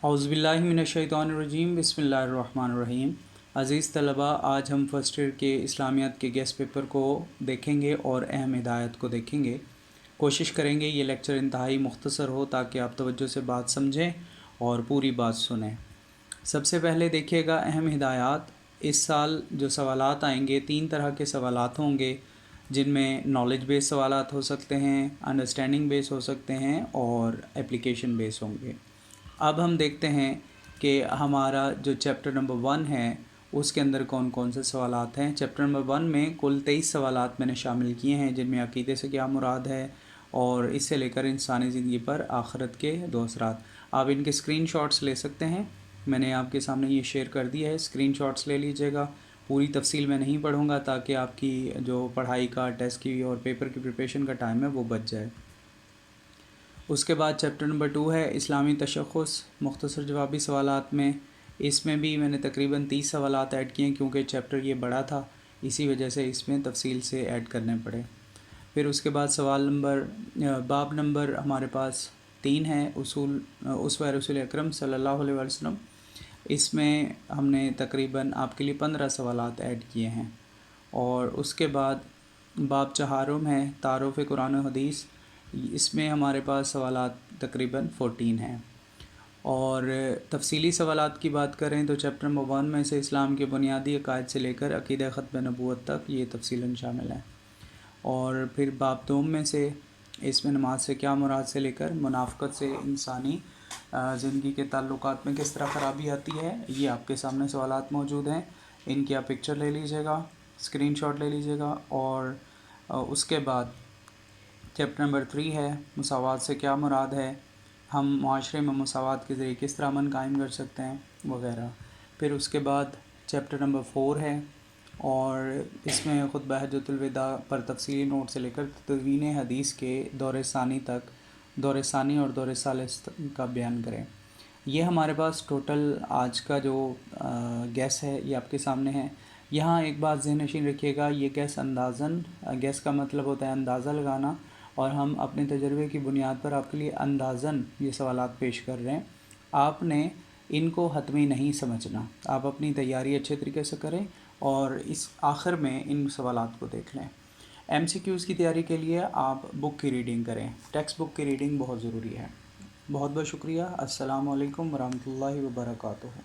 औज़ुबिल्लाहिमिनश्शैतानिर्रजीम बिस्मिल्लाहिर्रहमानिर्रहीम। अज़ीज़ तलबा, आज हम फ़र्स्ट ईयर के इस्लामियात के गेस्ट पेपर को देखेंगे और अहम हिदायत को देखेंगे। कोशिश करेंगे ये लेक्चर इंतहाई मुख्तसर हो ताकि आप तवज्जो से बात समझें और पूरी बात सुनें। सबसे पहले देखिएगा अहम हिदायत। इस साल जो सवालात आएंगे 3 तरह के सवालात होंगे, जिनमें नॉलेज बेस सवालात हो सकते हैं, अंडरस्टैंडिंग बेस हो सकते हैं और एप्लीकेशन बेस होंगे। अब हम देखते हैं कि हमारा जो चैप्टर नंबर 1 है उसके अंदर कौन कौन से सवालात हैं। चैप्टर नंबर 1 में कुल 23 सवालात मैंने शामिल किए हैं, जिनमें अक़ीदे से क्या मुराद है और इससे लेकर इंसानी ज़िंदगी पर आखिरत के 2 असरात। आप इनके स्क्रीनशॉट्स ले सकते हैं, मैंने आपके सामने ये शेयर कर दिया है, स्क्रीनशॉट्स ले लीजिएगा। पूरी तफसील में नहीं पढ़ूँगा ताकि आपकी जो पढ़ाई का, टेस्ट की और पेपर की प्रिपरेशन का टाइम है वो बच जाए। उसके बाद चैप्टर नंबर 2 है इस्लामी तशख़्ख़ुस मुख्तसर जवाबी सवालात में। इसमें भी मैंने तकरीबन 30 सवालात ऐड किए हैं, क्योंकि चैप्टर ये बड़ा था, इसी वजह से इसमें तफसील से ऐड करने पड़े। फिर उसके बाद बाब नंबर हमारे पास 3 है, उसवा रसूल अकरम सल्लल्लाहु अलैहि वसल्लम। इसमें हमने तकरीबन आपके लिए 15 सवालात ऐड किए हैं। और उसके बाद बाब चहारुम है तारुफ़ कुरान व हदीस। इसमें हमारे पास सवालात तकरीबन 14 हैं। और तफसीली सवालात की बात करें तो चैप्टर नंबर 1 में से इस्लाम के बुनियादी अकायद से लेकर अक़ीदा ख़त्म नबूवत तक ये तफसीलन शामिल है। और फिर बाब 2 में से इसमें नमाज से क्या मुराद से लेकर मुनाफ़क़त से इंसानी ज़िंदगी के ताल्लुकात में किस तरह ख़राबी आती है, ये आपके सामने सवालात मौजूद हैं। इनकी आप पिक्चर ले लीजिएगा, स्क्रीनशॉट ले लीजिएगा। और उसके बाद चैप्टर नंबर 3 है मुसावात से क्या मुराद है, हम माशरे में मुसावात के ज़रिए किस तरह अमन कायम कर सकते हैं वगैरह। फिर उसके बाद चैप्टर नंबर 4 है और इसमें खुतबा हज्जतुल विदा पर तफसीली नोट से लेकर तदवीन हदीस के दौर सानी तक, दौर सानी और दौर सालिस का बयान करें। ये हमारे पास टोटल आज का जो गैस है ये आपके सामने है। यहाँ एक बात ज़हन नशीन रखिएगा, ये गैस अंदाज़न, गैस का मतलब होता है अंदाज़ा लगाना, और हम अपने तजर्बे की बुनियाद पर आपके लिए अंदाज़न ये सवालात पेश कर रहे हैं। आपने इनको हतमी नहीं समझना, आप अपनी तैयारी अच्छे तरीके से करें और इस आखिर में इन सवालात को देख लें। MCQs की तैयारी के लिए आप बुक की रीडिंग करें, टेक्स्ट बुक की रीडिंग बहुत ज़रूरी है। बहुत बहुत शुक्रिया। अस्सलामु अलैकुम वरहमतुल्लाहि वबरकातुहू।